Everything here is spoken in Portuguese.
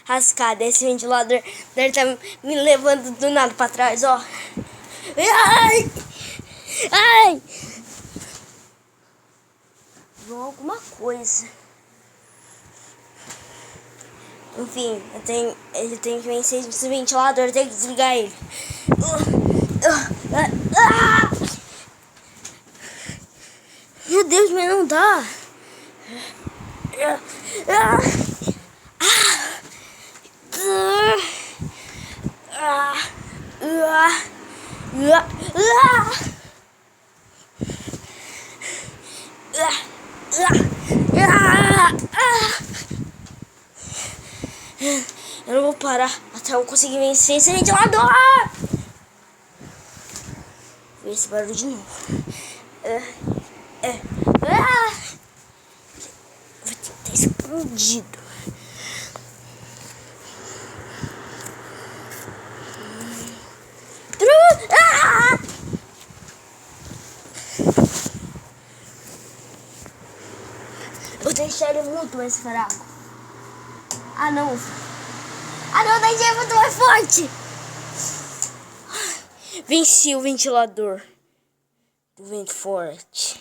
rascada. Esse ventilador deve tá me levando do nada pra trás, ó. Ai! Ai! Vou alguma coisa. Enfim, ele tem que vencer esse ventilador, eu tenho que desligar ele. Meu Deus, mas não dá. Eu não vou parar até eu conseguir vencer esse ventilador. Vou ver esse barulho de novo. Vai ter explodido. Eu deixei ele muito mais fraco. Ah não, eu deixei muito mais forte. Venci o ventilador do vento forte.